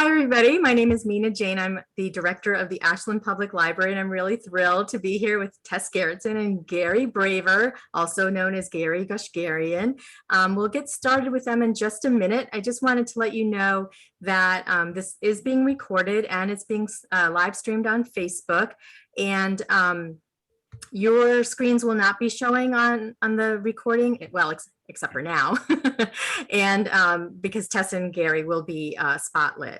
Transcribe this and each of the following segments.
Hi, everybody. My name is Mina Jane. I'm the director of the Ashland Public Library, and I'm really thrilled to be here with Tess Gerritsen and Gary Braver, also known as Gary Gushgarian. We'll get started with them in just a minute. I just wanted to let you know that this is being recorded and it's being live streamed on Facebook. And your screens will not be showing on the recording, well, except for now, and because Tess and Gary will be spotlit.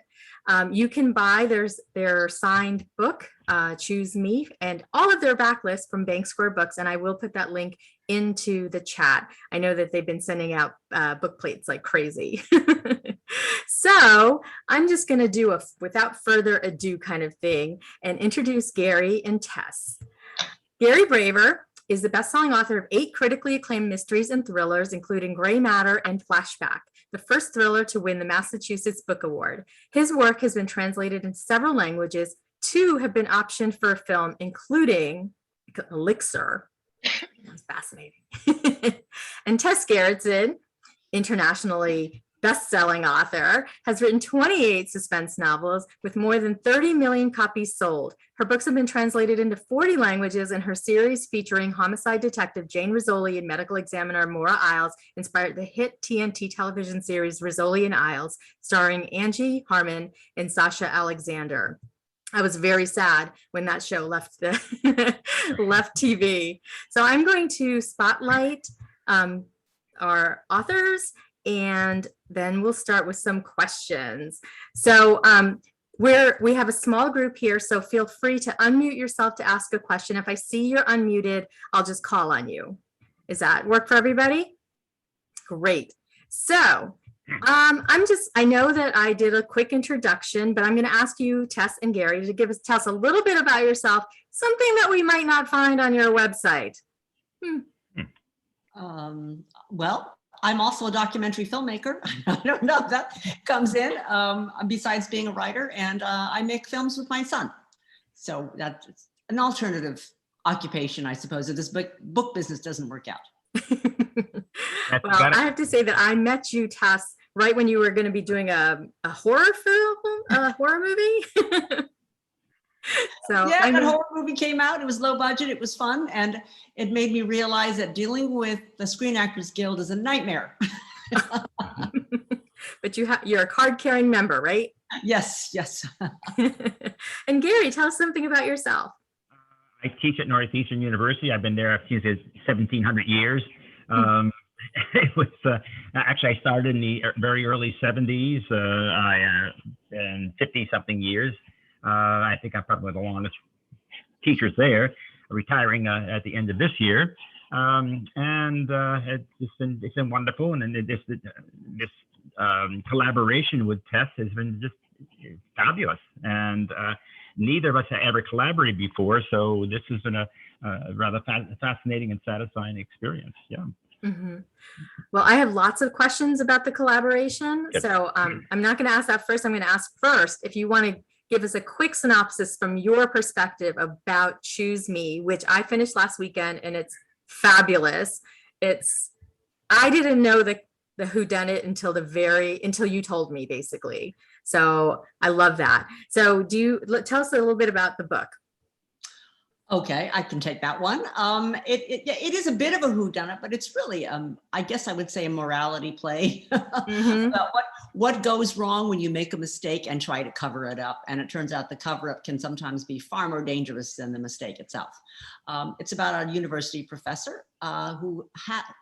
You can buy their signed book, Choose Me, and all of their backlists from Bank Square Books, and I will put that link into the chat. I know that they've been sending out book plates like crazy. So I'm just going to do a without further ado kind of thing and introduce Gary and Tess. Gary Braver is the best-selling author of 8 critically acclaimed mysteries and thrillers, including Gray Matter and Flashback, the first thriller to win the Massachusetts Book Award. His work has been translated in several languages. 2 have been optioned for a film, including Elixir. That's fascinating. And Tess Gerritsen, internationally best-selling author, has written 28 suspense novels with more than 30 million copies sold. Her books have been translated into 40 languages, and her series featuring homicide detective Jane Rizzoli and medical examiner Maura Isles inspired the hit TNT television series Rizzoli and Isles, starring Angie Harmon and Sasha Alexander. I was very sad when that show left left TV. So I'm going to spotlight our authors, and then we'll start with some questions. So we have a small group here, so feel free to unmute yourself to ask a question. If I see you're unmuted, I'll just call on you. Does that work for everybody? Great. So I know that I did a quick introduction, but I'm going to ask you, Tess and Gary, to tell us a little bit about yourself, something that we might not find on your website. Well, I'm also a documentary filmmaker. I don't know if that comes in, besides being a writer, and I make films with my son. So that's an alternative occupation, I suppose, if this book business doesn't work out. Well, I have to say that I met you, Tess, right when you were going to be doing a horror film, a horror movie. So yeah, that horror movie came out. It was low budget. It was fun. And it made me realize that dealing with the Screen Actors Guild is a nightmare. But you're a card-carrying member, right? Yes, yes. And Gary, tell us something about yourself. I teach at Northeastern University. I've been there since 1700 years. It was actually I started in the very early 70s. And 50-something years. I think I'm probably the longest teachers there, retiring at the end of this year. It's been wonderful. And this collaboration with Tess has been just fabulous. And neither of us had ever collaborated before. So this has been a rather fascinating and satisfying experience. Yeah. Mm-hmm. Well, I have lots of questions about the collaboration. Yep. So I'm not going to ask that first. I'm going to ask first if you want to give us a quick synopsis from your perspective about Choose Me, which I finished last weekend, and it's fabulous. I didn't know the whodunit until you told me, basically. So I love that. So tell us a little bit about the book. Okay, I can take that one. It is a bit of a whodunit, but it's really, I guess I would say, a morality play about what goes wrong when you make a mistake and try to cover it up. And it turns out the cover up can sometimes be far more dangerous than the mistake itself. It's about a university professor a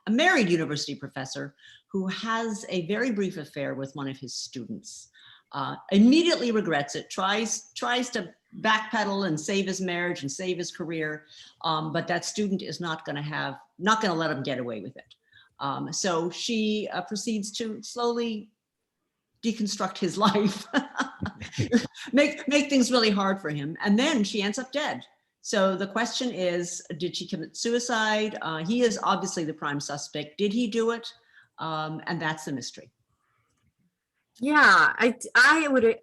married university professor who has a very brief affair with one of his students. Immediately regrets it, tries to backpedal and save his marriage and save his career, but that student is not going to let him get away with it. So she proceeds to slowly deconstruct his life, make things really hard for him, and then she ends up dead. So the question is, did she commit suicide? He is obviously the prime suspect. Did he do it? And that's the mystery. Yeah, I would.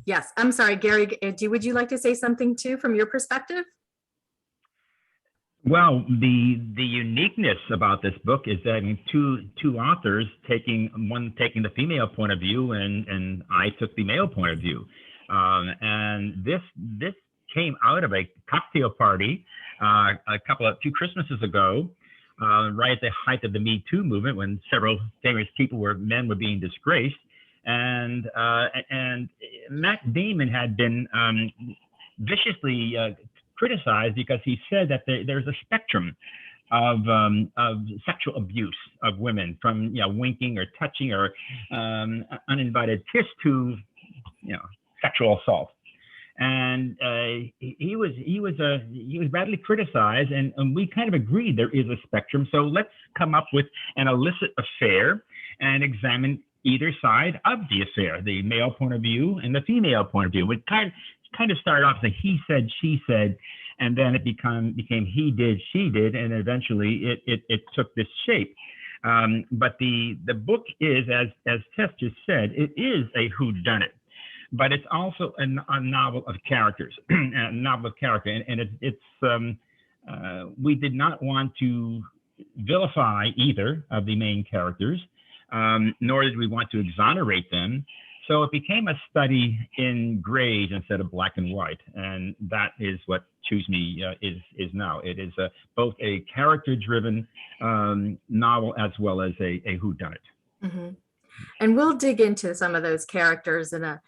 Yes, I'm sorry, Gary. Would you like to say something too from your perspective? Well, the uniqueness about this book is that, I mean, two authors taking the female point of view, and I took the male point of view, and this came out of a cocktail party two Christmases ago, right at the height of the Me Too movement, when several famous men were being disgraced, and Matt Damon had been viciously criticized because he said that there's a spectrum of sexual abuse of women, from winking or touching or uninvited kiss to sexual assault. And he was badly criticized, and we kind of agreed there is a spectrum. So let's come up with an illicit affair and examine either side of the affair, the male point of view and the female point of view. It kind of started off as a he said, she said, and then it became he did, she did, and eventually it took this shape. But the book is, as Tess just said, it is a whodunit, but it's also a novel of characters, a novel of character, and we did not want to vilify either of the main characters, nor did we want to exonerate them. So it became a study in grays instead of black and white, and that is what Choose Me is now. It is both a character-driven novel as well as a whodunit. Mm-hmm. And we'll dig into some of those characters in a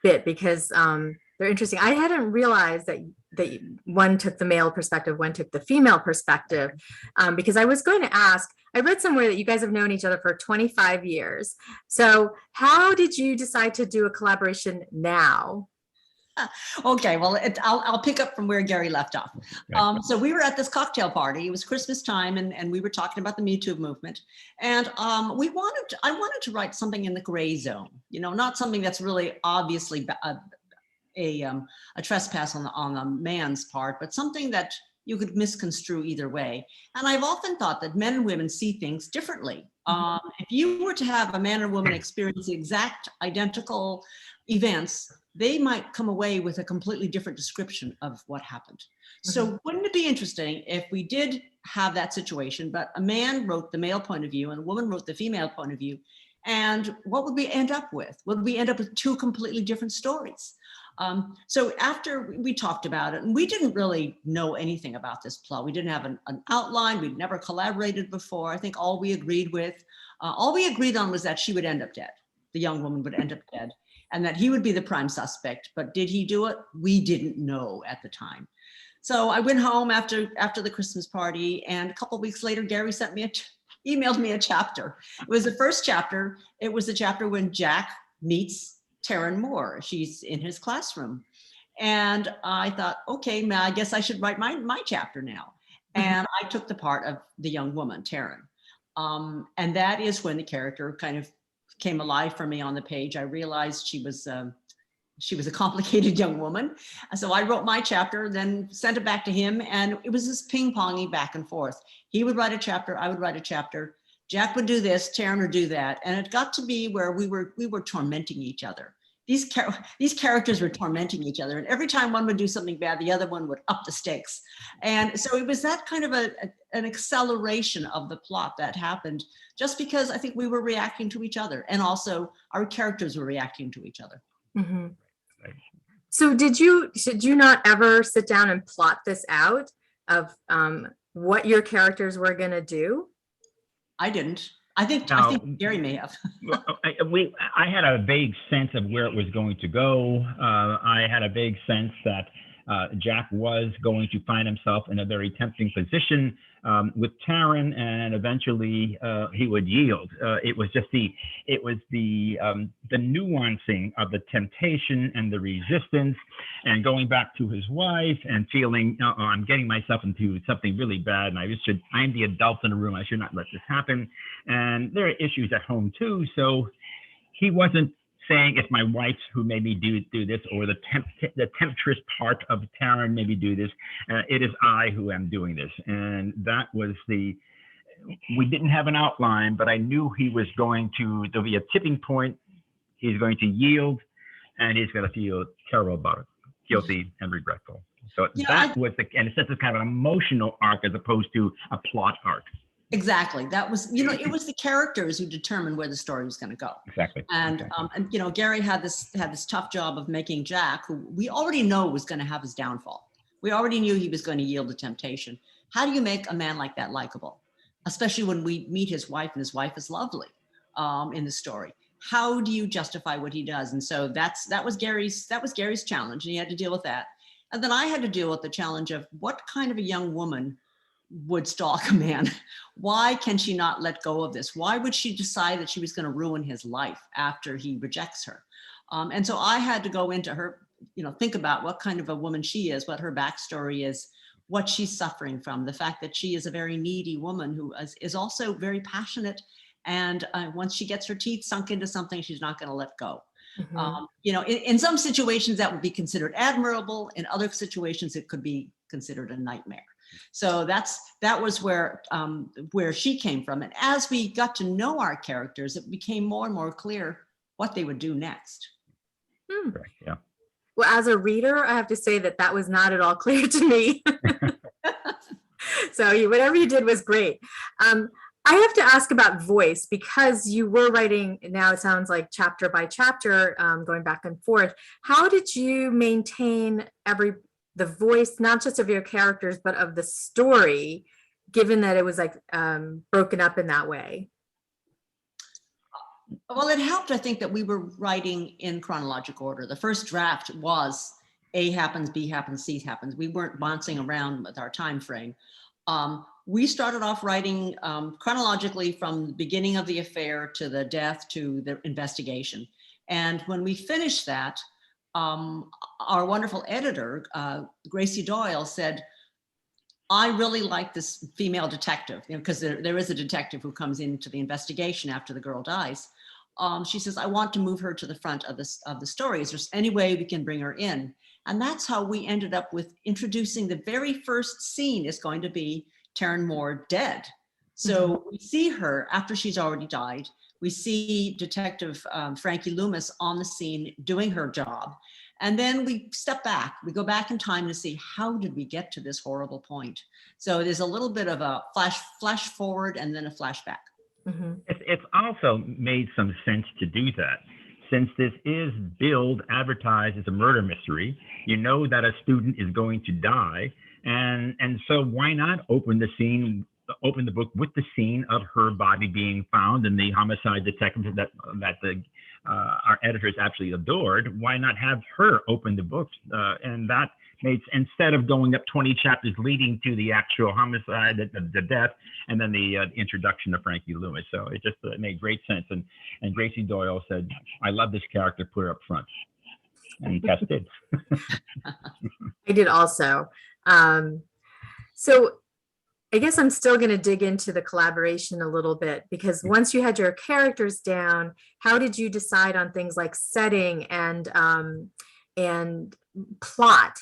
bit, because they're interesting. I hadn't realized that one took the male perspective, one took the female perspective, because I was going to ask, I read somewhere that you guys have known each other for 25 years. So how did you decide to do a collaboration now? Okay, well, I'll pick up from where Gary left off. So we were at this cocktail party. It was Christmas time, and we were talking about the Me Too movement. And I wanted to write something in the gray zone, not something that's really obviously a trespass on the man's part, but something that you could misconstrue either way. And I've often thought that men and women see things differently. If you were to have a man and woman experience the exact identical events, they might come away with a completely different description of what happened. So wouldn't it be interesting if we did have that situation, but a man wrote the male point of view and a woman wrote the female point of view, and what would we end up with? Would we end up with two completely different stories? So after we talked about it, and we didn't really know anything about this plot. We didn't have an outline. We'd never collaborated before. I think all we agreed on was that she would end up dead. The young woman would end up dead, and that he would be the prime suspect. But did he do it? We didn't know at the time. So I went home after the Christmas party, and a couple of weeks later, Gary emailed me a chapter. It was the first chapter. It was the chapter when Jack meets Taryn Moore. She's in his classroom. And I thought, okay, I guess I should write my chapter now. And I took the part of the young woman, Taryn. And that is when the character kind of came alive for me on the page. I realized she was a complicated young woman. So I wrote my chapter, then sent it back to him. And it was this ping-ponging back and forth. He would write a chapter, I would write a chapter. Jack would do this, Taryn would do that. And it got to be where we were tormenting each other. These characters were tormenting each other. And every time one would do something bad, the other one would up the stakes. And so it was that kind of an acceleration of the plot that happened, just because I think we were reacting to each other. And also our characters were reacting to each other. Mm-hmm. So did you not ever sit down and plot this out of what your characters were going to do? I didn't. I think Gary may have. I had a vague sense of where it was going to go. I had a vague sense that Jack was going to find himself in a very tempting position with Taryn, and eventually he would yield. It was just the nuancing of the temptation and the resistance, and going back to his wife and feeling, oh, I'm getting myself into something really bad, and I'm the adult in the room. I should not let this happen. And there are issues at home too. So he wasn't saying it's my wife who made me do this, or the temptress part of Taryn made me do this. It is I who am doing this. And that was we didn't have an outline, but I knew there'll be a tipping point. He's going to yield, and he's going to feel terrible about it, guilty and regretful. So You know, that was and it sets a kind of an emotional arc as opposed to a plot arc. Exactly. That was, you know, it was the characters who determined where the story was going to go. Exactly. And, you know, Gary had this tough job of making Jack, who we already know was going to have his downfall. We already knew he was going to yield to temptation. How do you make a man like that likable? Especially when we meet his wife, and his wife is lovely in the story. How do you justify what he does? And so that was Gary's challenge, and he had to deal with that. And then I had to deal with the challenge of what kind of a young woman would stalk a man. Why can she not let go of this? Why would she decide that she was going to ruin his life after he rejects her? And so I had to go into her, you know, think about what kind of a woman she is, what her backstory is, what she's suffering from, the fact that she is a very needy woman who is also very passionate. And once she gets her teeth sunk into something, she's not going to let go. You know, in some situations that would be considered admirable. In other situations, it could be considered a nightmare. So that was where she came from. And as we got to know our characters, it became more and more clear what they would do next. Correct, yeah. Well, as a reader, I have to say that was not at all clear to me. So whatever you did was great. I have to ask about voice, because you were writing, now it sounds like chapter by chapter, going back and forth. How did you maintain the voice, not just of your characters, but of the story, given that it was like broken up in that way? Well, it helped, I think, that we were writing in chronological order. The first draft was A happens, B happens, C happens. We weren't bouncing around with our time frame. We started off writing chronologically from the beginning of the affair to the death to the investigation. And when we finished that, our wonderful editor, Gracie Doyle, said, I really like this female detective, you know, because there is a detective who comes into the investigation after the girl dies. She says, I want to move her to the front of the story. Is there any way we can bring her in? And that's how we ended up with introducing the very first scene is going to be Taryn Moore dead. So we see her after she's already died. We see Detective Frankie Loomis on the scene doing her job. And then we step back, we go back in time to see how did we get to this horrible point. So there's a little bit of a flash forward and then a flashback. It's also made some sense to do that. Since this is billed, advertised as a murder mystery, you know that a student is going to die. And so why not open the book with the scene of her body being found and the homicide detective that our editors absolutely adored? Why not have her open the book? And that made, instead of going up 20 chapters leading to the actual homicide, the death, and then the introduction of Frankie Loomis. So it just made great sense. And Gracie Doyle said, I love this character, put her up front. And Tess did. I did also. So I guess I'm still going to dig into the collaboration a little bit, because once you had your characters down, how did you decide on things like setting and plot?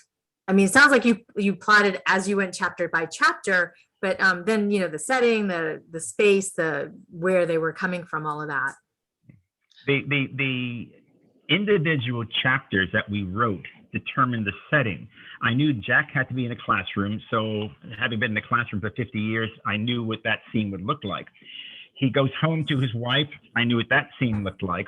I mean, it sounds like you plotted as you went chapter by chapter, but then, you know, the setting, the space, where they were coming from, all of that. The individual chapters that we wrote determined the setting. I knew Jack had to be in a classroom, so having been in the classroom for 50 years, I knew what that scene would look like. He goes home to his wife. I knew what that scene looked like.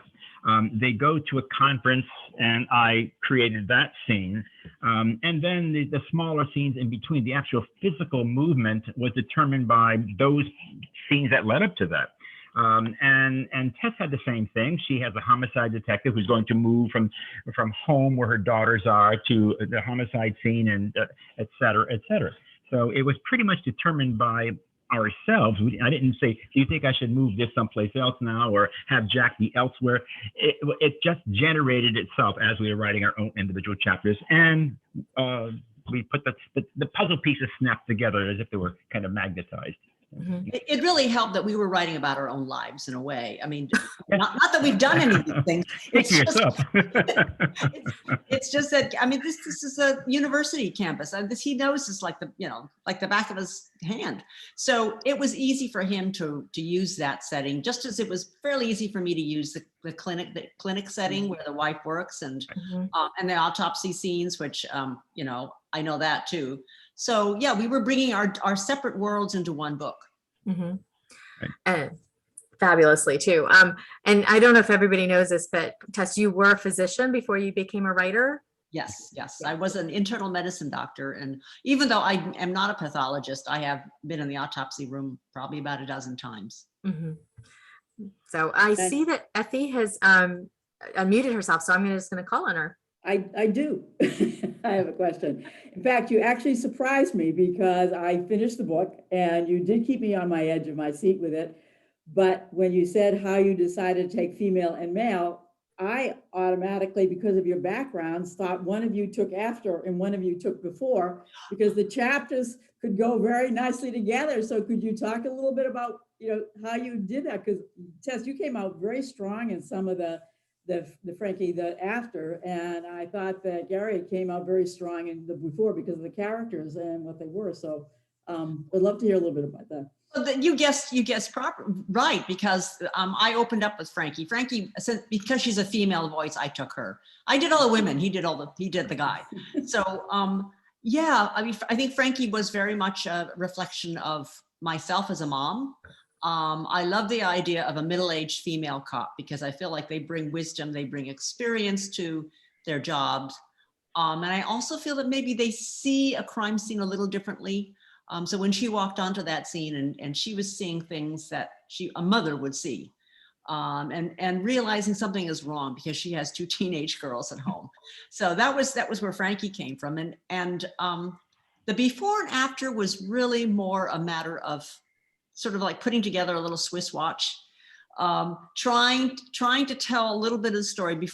They go to a conference, and I created that scene. And then the smaller scenes in between, the actual physical movement was determined by those scenes that led up to that. And Tess had the same thing. She has a homicide detective who's going to move from home where her daughters are to the homicide scene, and et cetera, et cetera. So it was pretty much determined by ourselves. I didn't say, do you think I should move this someplace else now, or have Jack be elsewhere? It just generated itself as we were writing our own individual chapters. And we put the puzzle pieces snapped together as if they were kind of magnetized. It really helped that we were writing about our own lives in a way. I mean, not that we've done any of these things. Speak for yourself. It's just that, I mean, this is a university campus, and he knows this like the back of his hand. So it was easy for him to use that setting, just as it was fairly easy for me to use the clinic setting where the wife works, and the autopsy scenes, which I know that too. So yeah, we were bringing our separate worlds into one book. And fabulously too. And I don't know if everybody knows this, but Tess, you were a physician before you became a writer? Yes. I was an internal medicine doctor. And even though I am not a pathologist, I have been in the autopsy room probably about a dozen times. So I see that Effie has unmuted herself, so I'm just going to call on her. I do. I have a question. In fact, you actually surprised me because I finished the book and you did keep me on my edge of my seat with it. But when you said how you decided to take female and male, I automatically, because of your backgrounds, thought one of you took after and one of you took before, because the chapters could go very nicely together. So could you talk a little bit about, how you did that? Because Tess, you came out very strong in some of the Frankie, the after, and I thought that Gary came out very strong in the before because of the characters and what they were. So I'd love to hear a little bit about that. Well, you guessed right, because I opened up with Frankie. Frankie, because she's a female voice, I took her. I did all the women. He did the guy. So yeah, I mean, I think Frankie was very much a reflection of myself as a mom. I love the idea of a middle-aged female cop because I feel like they bring wisdom, they bring experience to their jobs. And I also feel that maybe they see a crime scene a little differently. So when she walked onto that scene and she was seeing things that a mother would see, and realizing something is wrong because she has two teenage girls at home. So that was where Frankie came from. And the before and after was really more a matter of sort of like putting together a little Swiss watch, trying to tell a little bit of the story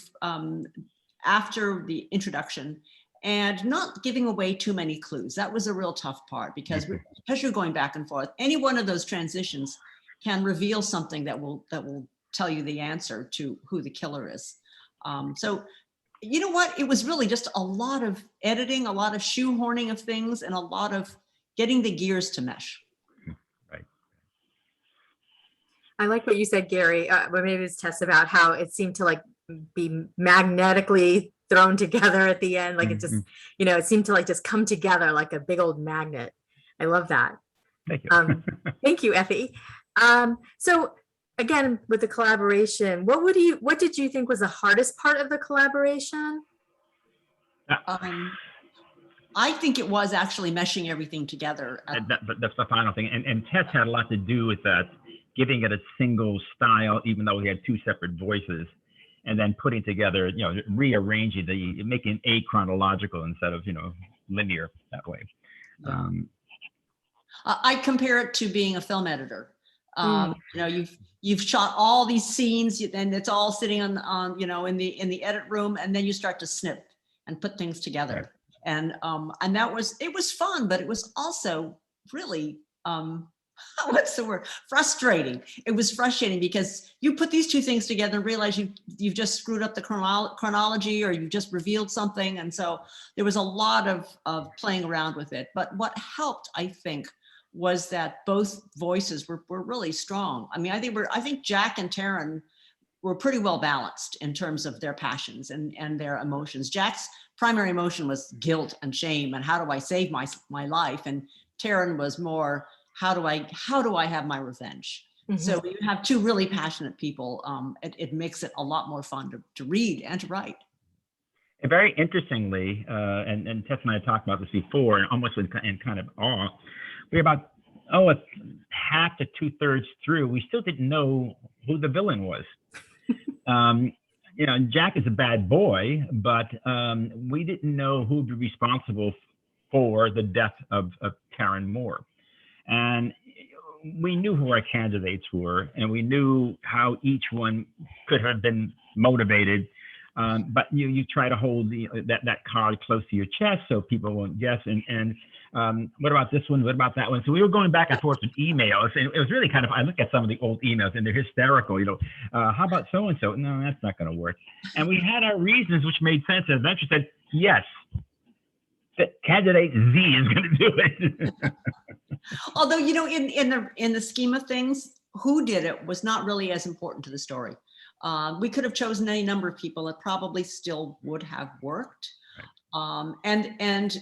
after the introduction and not giving away too many clues. That was a real tough part because you're going back and forth. Any one of those transitions can reveal something that will tell you the answer to who the killer is. So you know what? It was really just a lot of editing, a lot of shoehorning of things, and a lot of getting the gears to mesh. I like what you said, Gary, but maybe it's Tess, about how it seemed to like be magnetically thrown together at the end. Like it just, it seemed to like just come together like a big old magnet. I love that. Thank you. Thank you, Effie. So again, with the collaboration, what did you think was the hardest part of the collaboration? I think it was actually meshing everything together. That's the final thing. And Tess had a lot to do with that, giving it a single style, even though we had two separate voices, and then putting together, rearranging making chronological instead of, linear that way. Yeah. I compare it to being a film editor. You've shot all these scenes, and it's all sitting on in the edit room, and then you start to snip and put things together. Right. And it was fun, but it was also really, what's the word? Frustrating. It was frustrating because you put these two things together and realize you've just screwed up the chronology, or you've just revealed something. And so there was a lot of playing around with it. But what helped, I think, was that both voices were really strong. I mean, I think Jack and Taryn were pretty well balanced in terms of their passions and their emotions. Jack's primary emotion was guilt and shame and how do I save my life, and Taryn was more how do I have my revenge. So when you have two really passionate people, it makes it a lot more fun to read and to write. And very interestingly, and Tess and I talked about this before, and almost in kind of awe, we were about half to 2/3 through, we still didn't know who the villain was. Jack is a bad boy, but we didn't know who would be responsible for the death of Taryn Moore. And we knew who our candidates were, and we knew how each one could have been motivated. But you try to hold that card close to your chest so people won't guess. And what about this one? What about that one? So we were going back and forth with emails, and it was really kind of, I look at some of the old emails and they're hysterical, how about so-and-so? No, that's not going to work. And we had our reasons, which made sense. And then she said, yes, candidate Z is going to do it. Although, in the scheme of things, who did it was not really as important to the story. We could have chosen any number of people. It probably still would have worked. And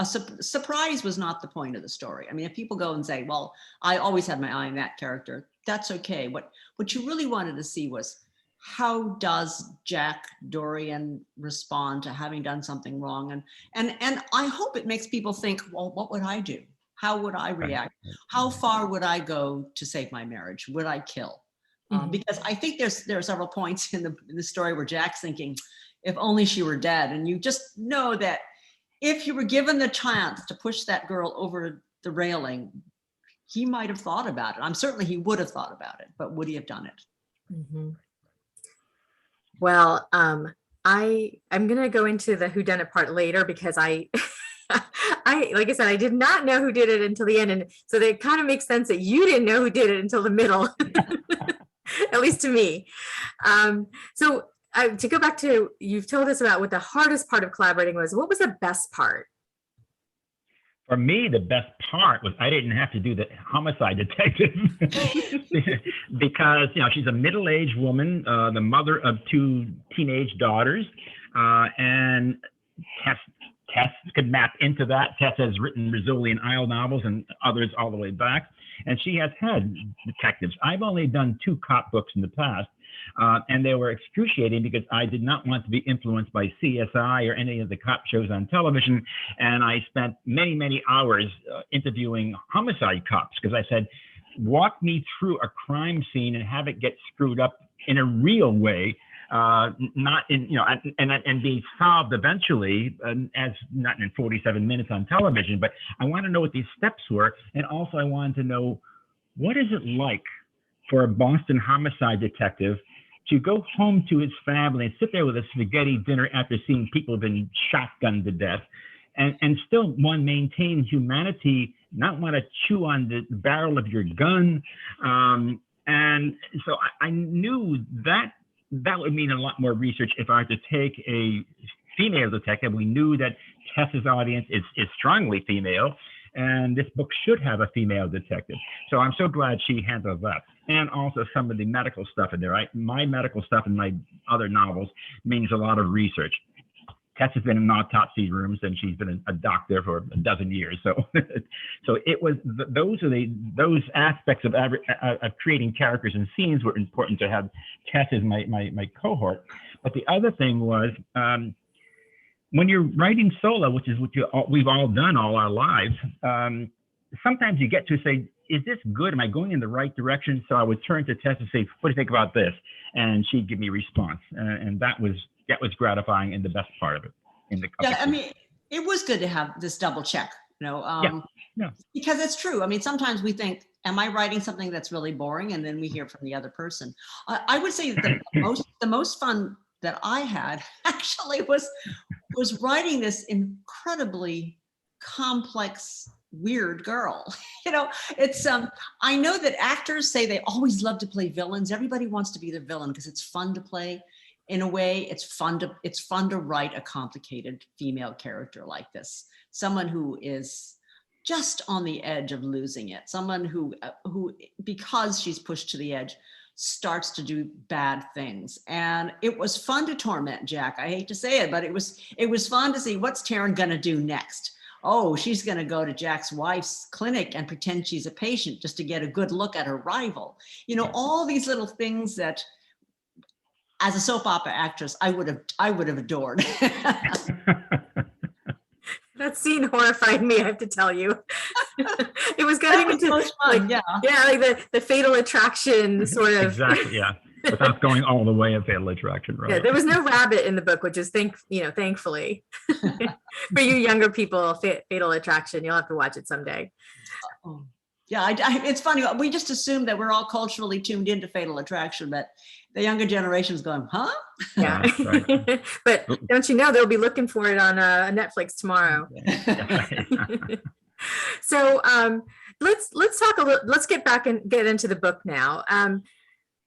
a surprise was not the point of the story. I mean, if people go and say, well, I always had my eye on that character, that's okay. What you really wanted to see was, how does Jack Dorian respond to having done something wrong? And I hope it makes people think, well, what would I do? How would I react? How far would I go to save my marriage? Would I kill? Because I think there are several points in the story where Jack's thinking, if only she were dead. And you just know that if you were given the chance to push that girl over the railing, he might have thought about it. Certainly he would have thought about it, but would he have done it? Mm-hmm. Well, I'm going to go into the whodunit part later because like I said, I did not know who did it until the end. And so it kind of makes sense that you didn't know who did it until the middle, at least to me. So to go back to, you've told us about what the hardest part of collaborating was. What was the best part? For me, the best part was I didn't have to do the homicide detective because, she's a middle-aged woman, the mother of 2 teenage daughters, and Tess could map into that. Tess has written Rizzoli and Isle novels and others all the way back, and she has had detectives. I've only done 2 cop books in the past, and they were excruciating because I did not want to be influenced by CSI or any of the cop shows on television. And I spent many, many hours interviewing homicide cops because I said, walk me through a crime scene and have it get screwed up in a real way, not in, and be solved eventually, as not in 47 minutes on television. But I want to know what these steps were. And also I wanted to know, what is it like for a Boston homicide detective to go home to his family and sit there with a spaghetti dinner after seeing people have been shotgunned to death, and still maintain humanity, not want to chew on the barrel of your gun. And so I knew that would mean a lot more research if I had to take a female detective. We knew that Tess's audience is strongly female, and this book should have a female detective. So I'm so glad she handled that. And also some of the medical stuff in there. My medical stuff in my other novels means a lot of research. Tess has been in autopsy rooms and she's been a doctor for a dozen years. So, so it was those aspects of creating characters and scenes were important to have Tess as my cohort. But the other thing was, when you're writing solo, which is what we've all done all our lives, sometimes you get to say, is this good? Am I going in the right direction? So I would turn to Tess and say, what do you think about this? And she'd give me a response. And that was gratifying and the best part of it. I mean, it was good to have this double check, because it's true. I mean, sometimes we think, am I writing something that's really boring? And then we hear from the other person. I would say that the most fun that I had actually was writing this incredibly complex, weird girl. It's I know that actors say they always love to play villains. Everybody wants to be the villain because it's fun to play. In a way, it's fun to write a complicated female character like this. Someone who is just on the edge of losing it. Someone who because she's pushed to the edge, starts to do bad things. And it was fun to torment Jack. I hate to say it, but it was fun to see, what's Taryn gonna do next? Oh, she's gonna go to Jack's wife's clinic and pretend she's a patient just to get a good look at her rival. All these little things that, as a soap opera actress, I would have adored. That scene horrified me, I have to tell you. It was getting into most fun, like the Fatal Attraction sort of. Exactly, yeah. Without going all the way of Fatal Attraction, right? Yeah, there was no rabbit in the book, which is thankfully for you younger people. Fatal Attraction, you'll have to watch it someday. Yeah, it's funny. We just assume that we're all culturally tuned into Fatal Attraction, but the younger generation's going, huh? Yeah. Right. But don't you know, they'll be looking for it on Netflix tomorrow. So let's talk a little, let's get back and get into the book now.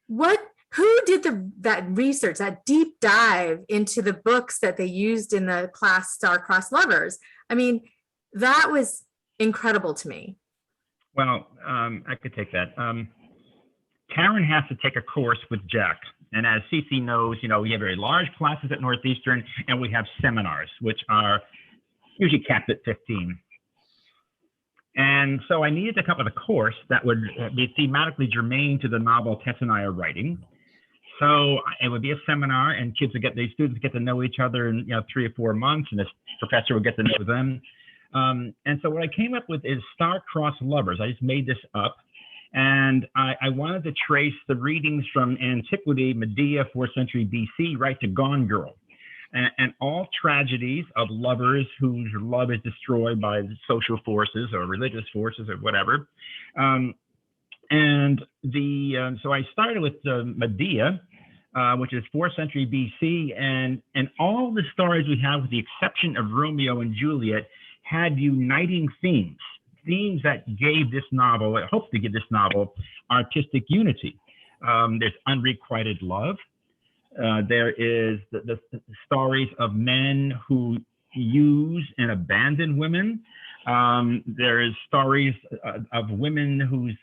Who did that research, that deep dive into the books that they used in the class Star-Crossed Lovers? I mean, that was incredible to me. Well, I could take that. Karen has to take a course with Jack. And as Cece knows, you know, we have very large classes at Northeastern, and we have seminars, which are usually capped at 15. And so I needed to come up with a course that would be thematically germane to the novel Tess and I are writing. So it would be a seminar, and these students get to know each other in 3 or 4 months, and this professor would get to know them. And so what I came up with is Star-Crossed Lovers. I just made this up. And I wanted to trace the readings from antiquity, Medea, 4th century BC, right to Gone Girl. And all tragedies of lovers whose love is destroyed by social forces or religious forces or whatever. So I started with Medea, which is 4th century BC, and all the stories we have, with the exception of Romeo and Juliet, had uniting themes that gave this novel, I hope to give this novel, artistic unity. There's unrequited love. There is the stories of men who use and abandon women. There is stories of women whose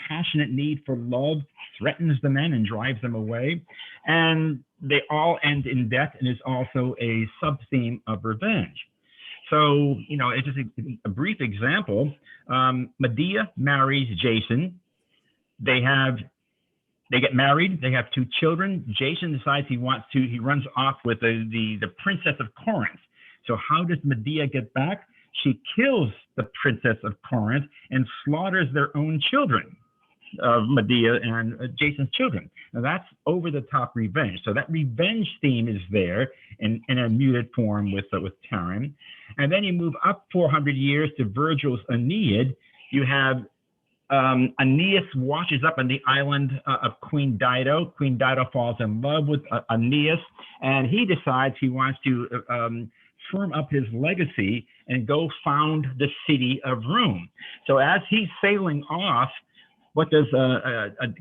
passionate need for love threatens the men and drives them away. And they all end in death, and is also a sub-theme of revenge. So, it's just a brief example. Medea marries Jason. They get married. They have 2 children. Jason decides he runs off with the princess of Corinth. So how does Medea get back? She kills the princess of Corinth and slaughters their own children, of Medea and Jason's children. Now that's over the top revenge. So that revenge theme is there in a muted form with Taryn. And then you move up 400 years to Virgil's Aeneid. You have Aeneas washes up on the island of Queen Dido. Queen Dido falls in love with Aeneas, and he decides he wants to firm up his legacy and go found the city of Rome. So as he's sailing off, what does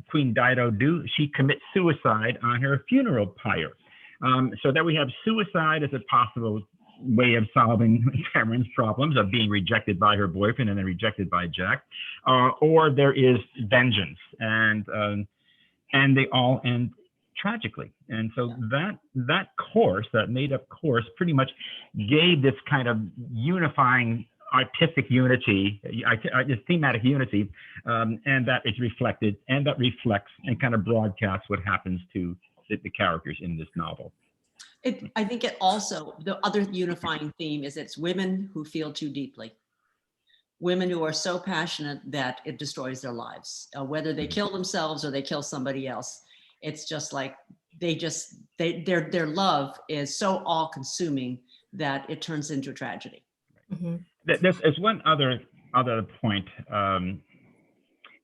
Queen Dido do? She commits suicide on her funeral pyre. So that we have suicide as a possible way of solving Cameron's problems of being rejected by her boyfriend and then rejected by Jack, or there is vengeance, and they all end tragically. And so that course, that made-up course, pretty much gave this kind of unifying artistic unity, this thematic unity, and that is reflected, and that reflects and kind of broadcasts what happens to the characters in this novel. I think it also, the other unifying theme is it's women who feel too deeply. Women who are so passionate that it destroys their lives, whether they kill themselves or they kill somebody else. It's just like their love is so all-consuming that it turns into tragedy. Mm-hmm. There's one other point,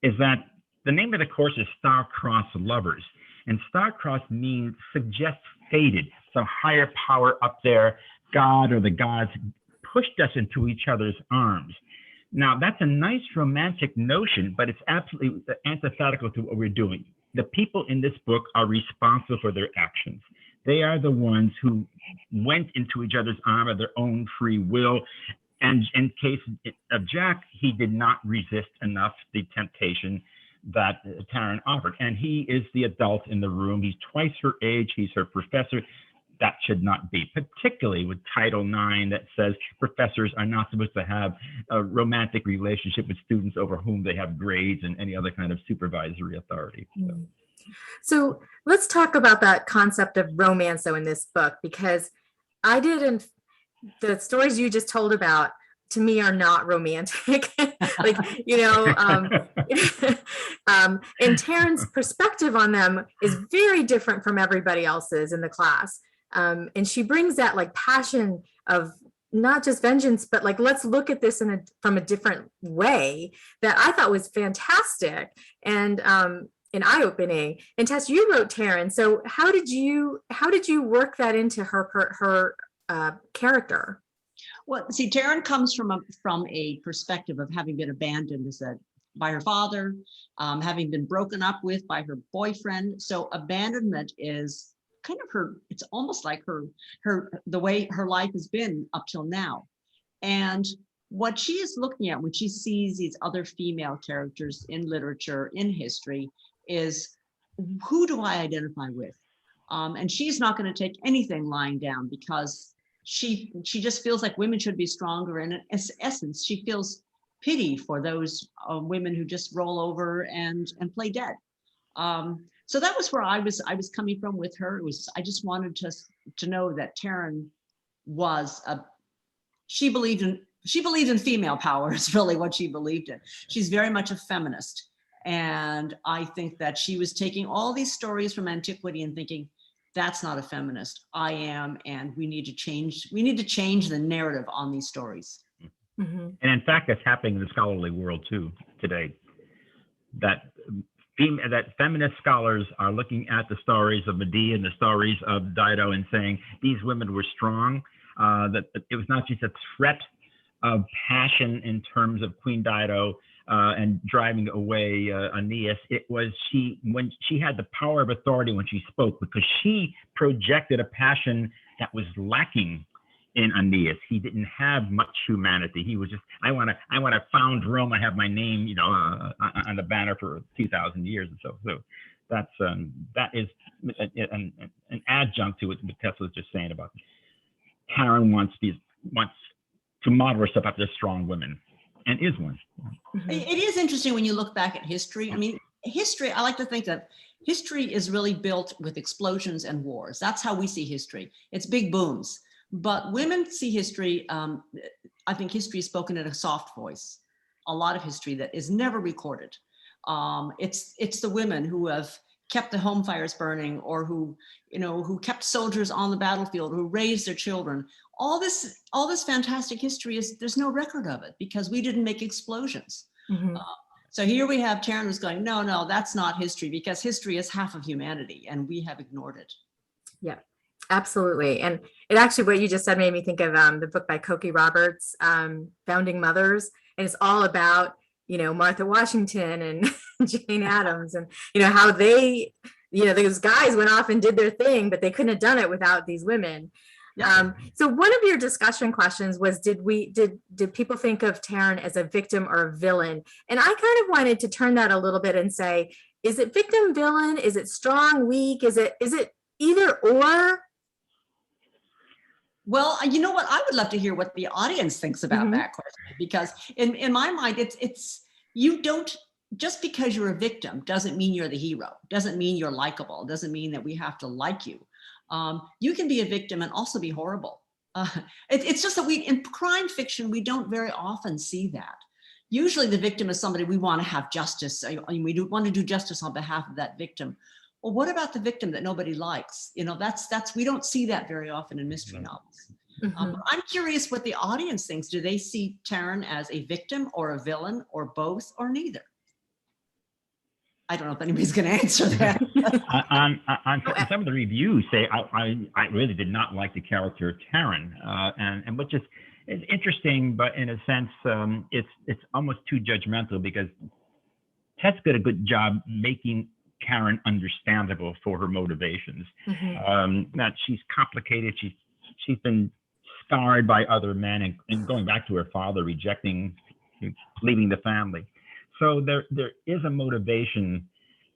is that the name of the course is Star-Crossed Lovers, and Star-Crossed suggests fated, some higher power up there, God or the gods pushed us into each other's arms. Now that's a nice romantic notion, but it's absolutely antithetical to what we're doing. The people in this book are responsible for their actions. They are the ones who went into each other's arm of their own free will. And in case of Jack, he did not resist enough the temptation that Taryn offered. And he is the adult in the room. He's twice her age. He's her professor. That should not be, particularly with Title IX that says professors are not supposed to have a romantic relationship with students over whom they have grades and any other kind of supervisory authority. So let's talk about that concept of romance though in this book, because the stories you just told about to me are not romantic. Like, and Taryn's perspective on them is very different from everybody else's in the class. And she brings that like passion of not just vengeance, but like, let's look at this from a different way that I thought was fantastic. And eye-opening. And Tess, you wrote Taryn. So how did you work that into her character? Well, see, Taryn comes from a perspective of having been abandoned by her father, having been broken up with by her boyfriend. So abandonment is kind of it's almost like the way her life has been up till now. And what she is looking at when she sees these other female characters in literature, in history, is who do I identify with? And she's not going to take anything lying down, because she just feels like women should be stronger. And in essence, she feels pity for those women who just roll over and play dead. So that was where I was coming from with her. I just wanted to know that Taryn she believed in female power is really what she believed in. She's very much a feminist. And I think that she was taking all these stories from antiquity and thinking, that's not a feminist. I am, and we need to change the narrative on these stories. Mm-hmm. And in fact, that's happening in the scholarly world too today. That feminist scholars are looking at the stories of Medea and the stories of Dido and saying these women were strong. That it was not just a threat of passion in terms of Queen Dido and driving away Aeneas. It was when she had the power of authority when she spoke, because she projected a passion that was lacking in Aeneas. He didn't have much humanity. He was just, I want to found Rome. I have my name, on the banner for 2,000 years and so. So that is an adjunct to what Tess was just saying about Taryn wants to model herself after strong women, and is one. Mm-hmm. It is interesting when you look back at history. I mean, history, I like to think that history is really built with explosions and wars. That's how we see history. It's big booms. But women see history, I think history is spoken in a soft voice. A lot of history that is never recorded. It's the women who have kept the home fires burning, or who kept soldiers on the battlefield, who raised their children. All this fantastic history there's no record of it, because we didn't make explosions. Mm-hmm. So here we have Taryn who's going, no, that's not history, because history is half of humanity and we have ignored it. Yeah, absolutely. And it actually, what you just said made me think of the book by Cokie Roberts, Founding Mothers. And it's all about, Martha Washington and Jane Addams, and, how they, those guys went off and did their thing, but they couldn't have done it without these women. Yeah. So one of your discussion questions was, did people think of Taryn as a victim or a villain? And I kind of wanted to turn that a little bit and say, is it victim, villain? Is it strong, weak? Is it either or? Well, you know what? I would love to hear what the audience thinks about Mm-hmm. that question, because in my mind, you don't, just because you're a victim doesn't mean you're the hero, doesn't mean you're likable, doesn't mean that we have to like you. You can be a victim and also be horrible. It's just that in crime fiction, we don't very often see that. Usually the victim is somebody we want to have justice. We want to do justice on behalf of that victim. Well, what about the victim that nobody likes? We don't see that very often in mystery novels. Mm-hmm. I'm curious what the audience thinks. Do they see Taryn as a victim or a villain, or both, or neither? I don't know if anybody's going to answer that. on some of the reviews say I really did not like the character Taryn, and which is interesting, but in a sense it's almost too judgmental, because Tess did a good job making Taryn understandable for her motivations. Mm-hmm. That she's complicated. She's been scarred by other men, and going back to her father leaving the family. So there is a motivation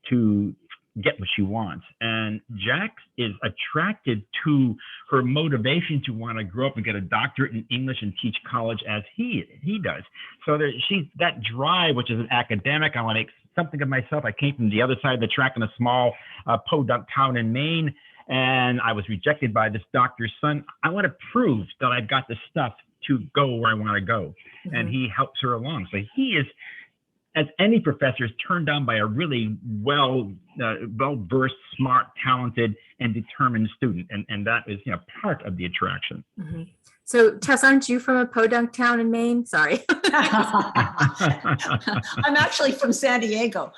to get what she wants. And Jack is attracted to her motivation to want to grow up and get a doctorate in English and teach college as he does. So she's that drive, which is an academic. I want to make something of myself. I came from the other side of the track in a small podunk town in Maine, and I was rejected by this doctor's son. I want to prove that I've got the stuff to go where I want to go. Mm-hmm. And he helps her along. So he is as any professor, is turned on by a really well-versed, smart, talented, and determined student, and that is, part of the attraction. Mhm. So, Tess, aren't you from a podunk town in Maine? Sorry. I'm actually from San Diego.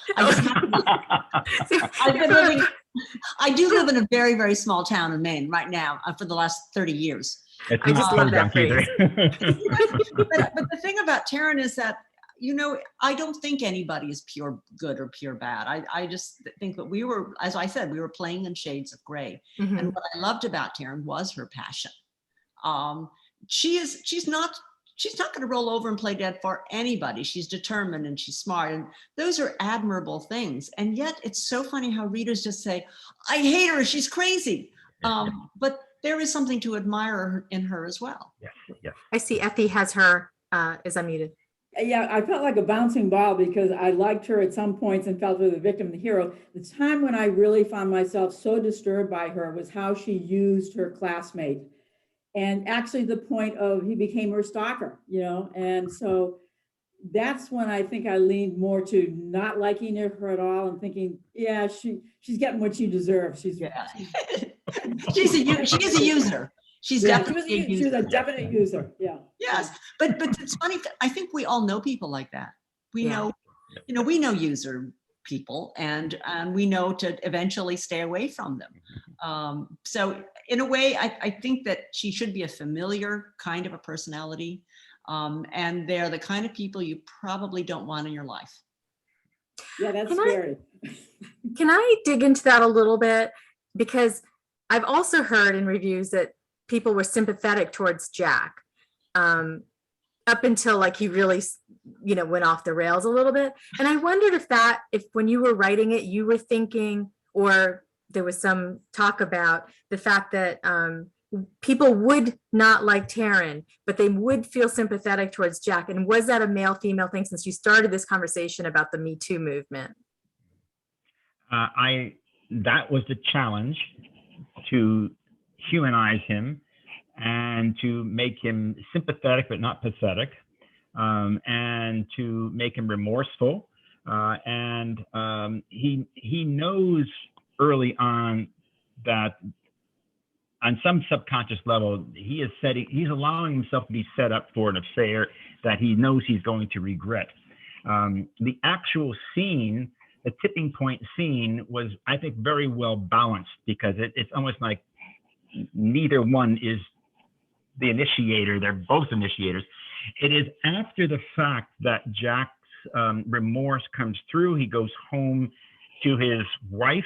I do live in a very, very small town in Maine right now for the last 30 years. It's I just not love that podunk either. But the thing about Taryn is that, I don't think anybody is pure good or pure bad. I just think that we were, as I said, we were playing in shades of gray. Mhm. And what I loved about Taryn was her passion. She's not going to roll over and play dead for anybody. She's determined and she's smart, and those are admirable things. And yet it's so funny how readers just say, I hate her, she's crazy. But there is something to admire in her as well. Yes, yes. I see Effie has her, is unmuted. Yeah, I felt like a bouncing ball because I liked her at some points and felt her the victim, the hero. The time when I really found myself so disturbed by her was how she used her classmate. And actually the point of he became her stalker, and so that's when I think I leaned more to not liking her at all and thinking, yeah, she's getting what she deserves. She's She's a user. She's definitely a user. She was a definite user. Yeah. Yes, but it's funny. I think we all know people like that. We know user people, and we know to eventually stay away from them. So in a way, I think that she should be a familiar kind of a personality, and they're the kind of people you probably don't want in your life. Yeah, that's scary. Can I dig into that a little bit? Because I've also heard in reviews that people were sympathetic towards Jack up until he really, went off the rails a little bit. And I wondered if when you were writing it, you were thinking, or there was some talk about the fact that people would not like Taryn, but they would feel sympathetic towards Jack. And was that a male-female thing, since you started this conversation about the Me Too movement? That was the challenge, to humanize him and to make him sympathetic but not pathetic, and to make him remorseful. And he knows early on that on some subconscious level, he's allowing himself to be set up for an affair that he knows he's going to regret. The actual scene, the tipping point scene, was, I think, very well balanced, because it's almost like neither one is the initiator. They're both initiators. It is after the fact that Jack's remorse comes through. He goes home to his wife,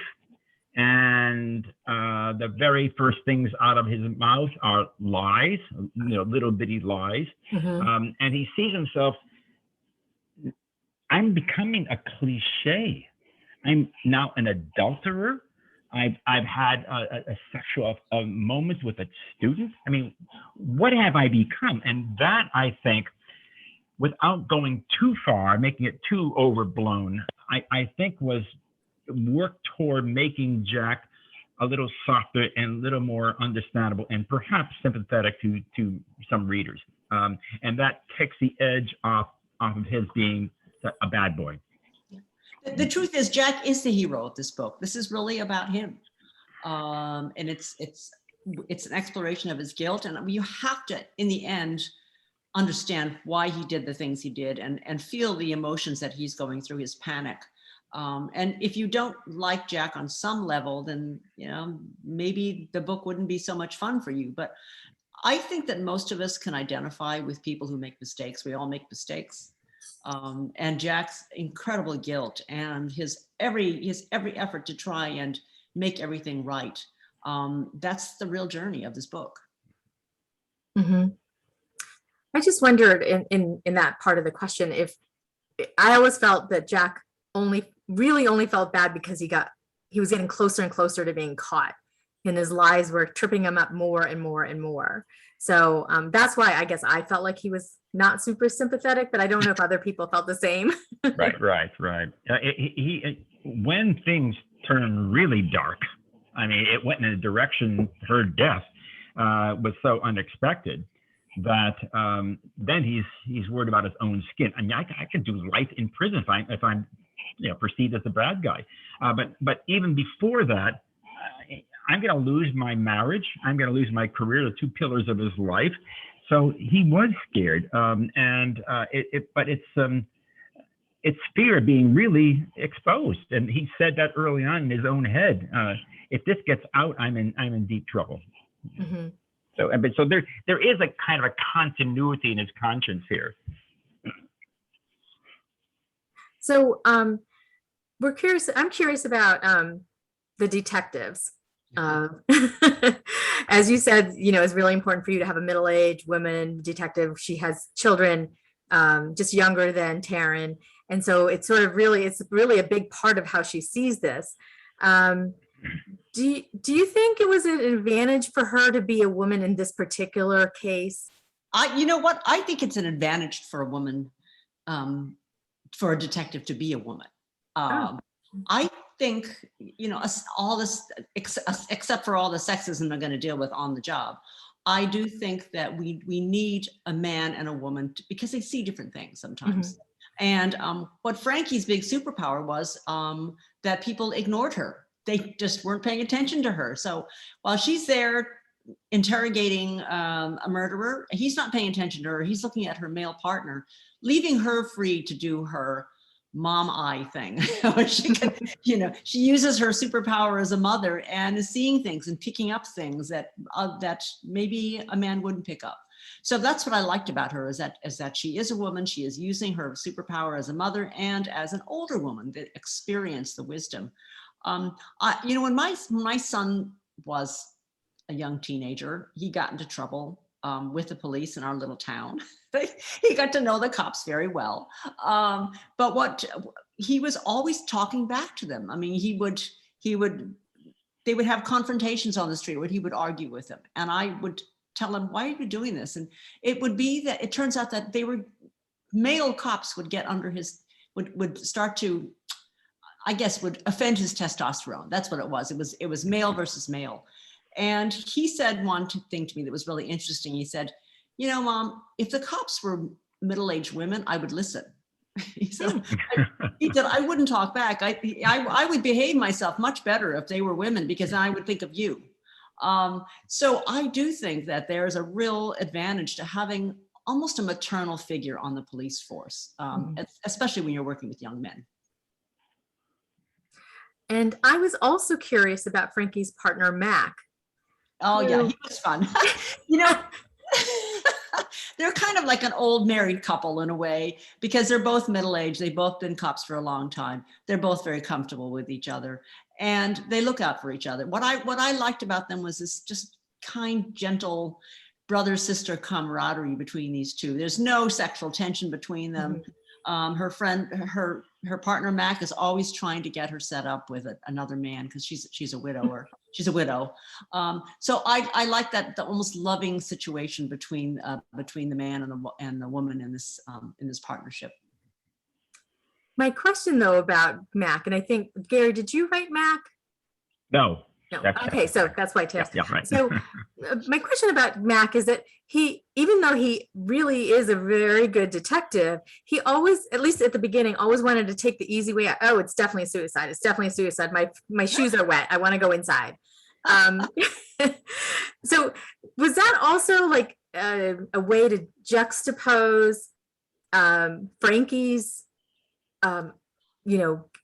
and the very first things out of his mouth are lies, little bitty lies. Mm-hmm. And he sees himself, I'm becoming a cliche. I'm now an adulterer. I've had a sexual moments with a student. I mean, what have I become? And that, I think, without going too far, making it too overblown, I think was worked toward making Jack a little softer and a little more understandable and perhaps sympathetic to some readers. And that takes the edge off of his being a bad boy. The truth is, Jack is the hero of this book. This is really about him. And it's an exploration of his guilt. And you have to, in the end, understand why he did the things he did and feel the emotions that he's going through, his panic. And if you don't like Jack on some level, then, maybe the book wouldn't be so much fun for you. But I think that most of us can identify with people who make mistakes. We all make mistakes. And Jack's incredible guilt and his every effort to try and make everything right. That's the real journey of this book. Mm-hmm. I just wondered in that part of the question, if I always felt that Jack only felt bad because he was getting closer and closer to being caught, and his lies were tripping him up more and more and more. So that's why I guess I felt like he was not super sympathetic, but I don't know if other people felt the same. Right. When things turned really dark, I mean, it went in a direction, her death was so unexpected that then he's worried about his own skin. I mean, I could do life in prison if I'm perceived as a bad guy. But even before that, I'm going to lose my marriage. I'm going to lose my career, the two pillars of his life. So he was scared, but it's fear of being really exposed. And he said that early on in his own head. If this gets out, I'm in deep trouble. Mm-hmm. So there is a kind of a continuity in his conscience here. So I'm curious about the detectives. As you said, it's really important for you to have a middle-aged woman detective. She has children just younger than Taryn. And so it's really a big part of how she sees this. Do you think it was an advantage for her to be a woman in this particular case? You know what? I think it's an advantage for a woman, for a detective to be a woman. I think, all this, except for all the sexism they're going to deal with on the job, I do think that we need a man and a woman because they see different things sometimes. Mm-hmm. And what Frankie's big superpower was that people ignored her. They just weren't paying attention to her. So while she's there interrogating a murderer, he's not paying attention to her. He's looking at her male partner, leaving her free to do her mom eye thing. She can, she uses her superpower as a mother and is seeing things and picking up things that maybe a man wouldn't pick up. So that's what I liked about her, is that she is a woman. She is using her superpower as a mother and as an older woman that experienced the wisdom. When my son was a young teenager, he got into trouble with the police in our little town. He got to know the cops very well. But he was always talking back to them. I mean, they would have confrontations on the street where he would argue with them. And I would tell him, why are you doing this? And it would be that it turns out that male cops would get under would start to, I guess, would offend his testosterone. That's what it was. It was male versus male. And he said one thing to me that was really interesting. He said, Mom, if the cops were middle-aged women, I would listen. He said, I wouldn't talk back. I would behave myself much better if they were women, because I would think of you. So I do think that there's a real advantage to having almost a maternal figure on the police force, especially when you're working with young men. And I was also curious about Frankie's partner, Mac. Oh, yeah, he was fun. They're kind of like an old married couple in a way, because they're both middle-aged. They've both been cops for a long time. They're both very comfortable with each other, and they look out for each other. What I liked about them was this just kind, gentle brother-sister camaraderie between these two. There's no sexual tension between them. Mm-hmm. Her partner Mac is always trying to get her set up with another man, because she's a widower. She's a widow. So I like that, the almost loving situation between the man and the woman in this partnership. My question though about Mac, and I think, Gary, did you write Mac? No. Okay, so that's why Tess. Yeah, right. So my question about Mac is that even though he really is a very good detective, he always, at least at the beginning, always wanted to take the easy way out. Oh, it's definitely a suicide. It's definitely a suicide. My shoes are wet. I want to go inside. So was that also like a way to juxtapose Frankie's,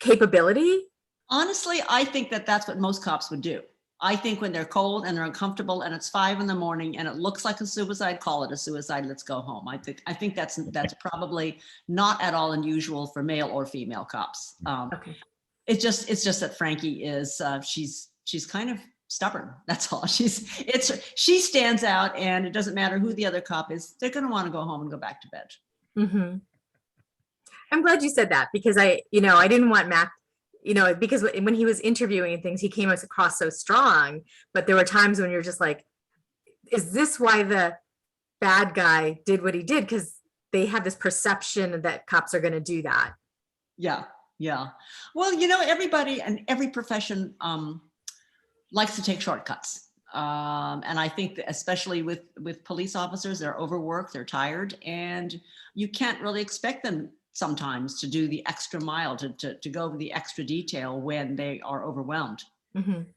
capability? Honestly, I think that that's what most cops would do. I think when they're cold and they're uncomfortable and it's 5 a.m. and it looks like a suicide, call it a suicide. Let's go home. I think that's probably not at all unusual for male or female cops. Okay. It's just that Frankie is she's kind of stubborn. That's all. She stands out, and it doesn't matter who the other cop is. They're going to want to go home and go back to bed. Mm-hmm. I'm glad you said that, because I didn't want Mac. Because when he was interviewing things, he came across so strong, but there were times when you're just like, is this why the bad guy did what he did? Because they have this perception that cops are going to do that. Yeah. Well, everybody and every profession likes to take shortcuts. And I think that especially with police officers, they're overworked, they're tired, and you can't really expect them sometimes to do the extra mile, to go over the extra detail when they are overwhelmed. Mhm.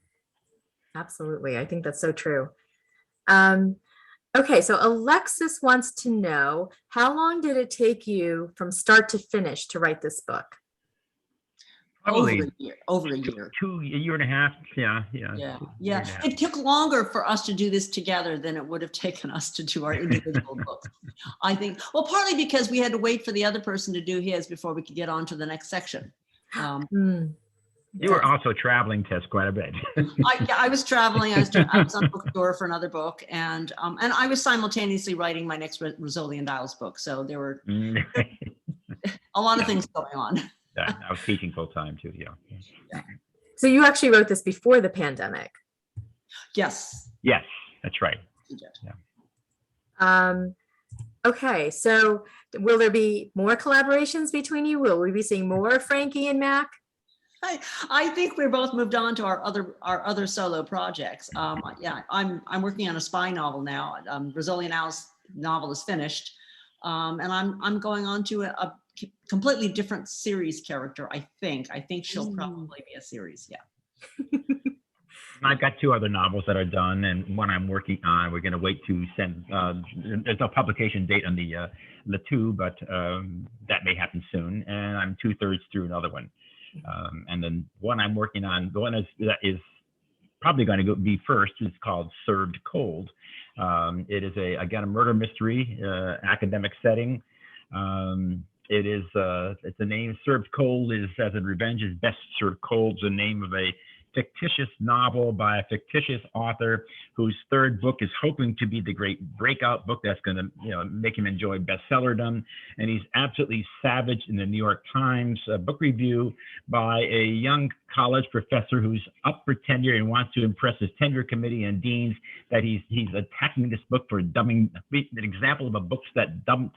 Absolutely. I think that's so true. Okay, so Alexis wants to know, how long did it take you from start to finish to write this book? Probably Over a year. a year and a half. Yeah. It took longer for us to do this together than it would have taken us to do our individual books. I think, well, partly because we had to wait for the other person to do his before we could get on to the next section. You were also traveling, Tess, quite a bit. I was traveling. I was on book tour for another book, and I was simultaneously writing my next Rizzoli and Dials book. So there were a lot of things going on. I was teaching full time too. Yeah. So you actually wrote this before the pandemic? Yes. Yes, that's right. Yeah. Okay, so will there be more collaborations between you? Will we be seeing more Frankie and Mac? I think we're both moved on to our other solo projects. Yeah, I'm working on a spy novel now. Rizzoli and Dials novel is finished, and I'm going on to a completely different series character. I think she'll probably be a series. Yeah. I've got 2 other novels that are done, and one I'm working on. We're going to wait to send. There's no publication date on the 2, but that may happen soon. And I'm 2/3 through another one. And then one I'm working on, the one that is probably going to be first, is called Served Cold. It is again a murder mystery, academic setting. It's a name. Served Cold is, as in revenge is best served cold, is the name of a fictitious novel by a fictitious author whose 3rd book is hoping to be the great breakout book that's going to make him enjoy bestsellerdom. And he's absolutely savage in the New York Times book review by a young college professor who's up for tenure and wants to impress his tenure committee and deans that he's attacking this book for an example of a book that dumb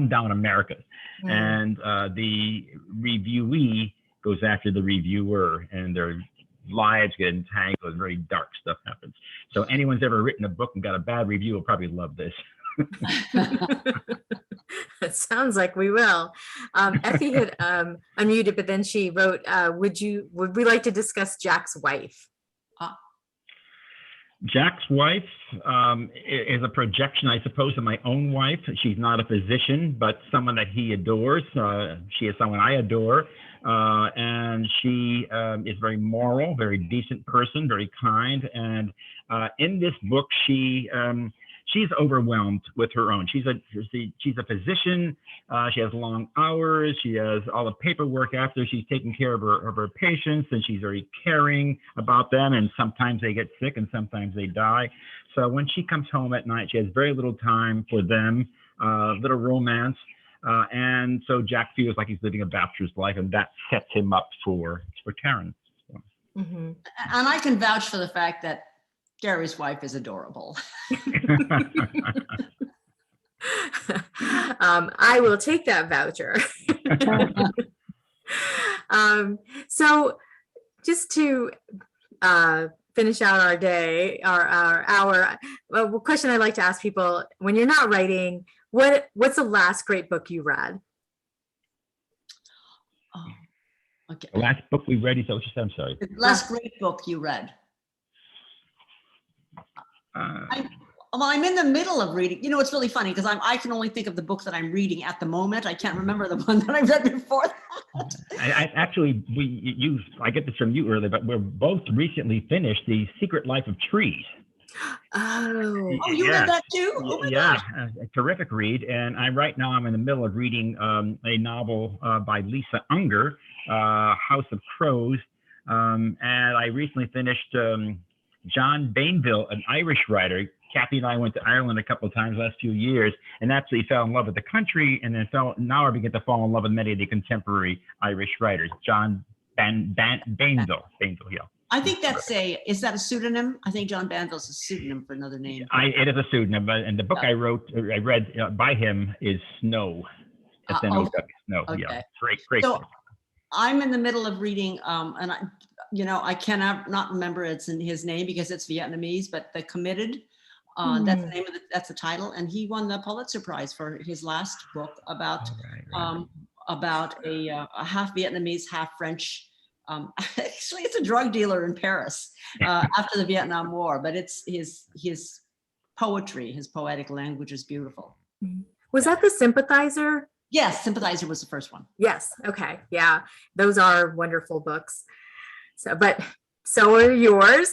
down America. And the reviewee goes after the reviewer, and their lives get entangled and very dark stuff happens. So anyone's ever written a book and got a bad review will probably love this. It sounds like we will. Effie had unmuted, but then she wrote, would we like to discuss Jack's wife? Jack's wife is a projection, I suppose, of my own wife. She's not a physician, but someone that he adores. She is someone I adore. And she is very moral, very decent person, very kind. And in this book, she's overwhelmed with her own. She's a physician. She has long hours. She has all the paperwork after she's taking care of her patients, and she's very caring about them. And sometimes they get sick, and sometimes they die. So when she comes home at night, she has very little time for them, little romance. And so Jack feels like he's living a bachelor's life, and that sets him up for Karen. So. And I can vouch for the fact that Gary's wife is adorable. I will take that voucher. So just to finish out our day, our hour, a question I like to ask people: when you're not writing, what's the last great book you read? Oh, okay. The last book we read, I'm sorry. The last great book you read. I'm in the middle of reading. It's really funny because I can only think of the book that I'm reading at the moment. I can't remember the one that I read before that. I get this from you earlier, but we're both recently finished The Secret Life of Trees. Oh, you read that too? Oh yeah, a terrific read. And right now I'm in the middle of reading a novel by Lisa Unger, House of Crows. And I recently finished John Bainville, an Irish writer. Kathy and I went to Ireland a couple of times last few years and absolutely fell in love with the country, and then now I begin to fall in love with many of the contemporary Irish writers. John Bainville, yeah. I think is that a pseudonym? I think John Banville's a pseudonym for another name. It is a pseudonym, and the book I read by him is Snow. S-N-O-W, Snow. Okay. Yeah, great. So I'm in the middle of reading, and you know, I cannot not remember it's in his name because it's Vietnamese, but The Committed. That's the name of that's the title, and he won the Pulitzer Prize for his last book about a half Vietnamese, half French. Actually, it's a drug dealer in Paris after the Vietnam War, but it's his poetry, his poetic language is beautiful. Was that The Sympathizer? Yes, Sympathizer was the first one. Yes. Okay. Yeah. Those are wonderful books. So are yours.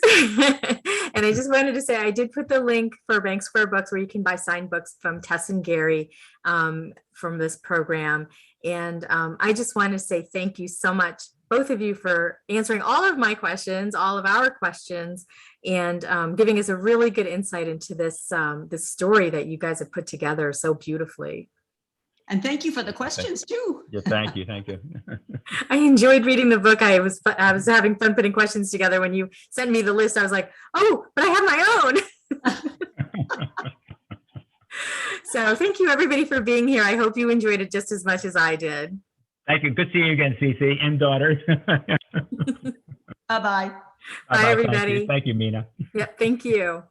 And I just wanted to say, I did put the link for Bank Square Books where you can buy signed books from Tess and Gary from this program. And I just want to say thank you so much, both of you, for answering all of my questions, all of our questions, and giving us a really good insight into this story that you guys have put together so beautifully. And thank you for the questions too. Yeah, thank you. I enjoyed reading the book. I was having fun putting questions together. When you sent me the list, I was like, oh, but I have my own. So thank you, everybody, for being here. I hope you enjoyed it just as much as I did. Thank you. Good seeing you again, Cece and daughter. Bye-bye. Bye, everybody. Thank you, Mina. Yep, thank you.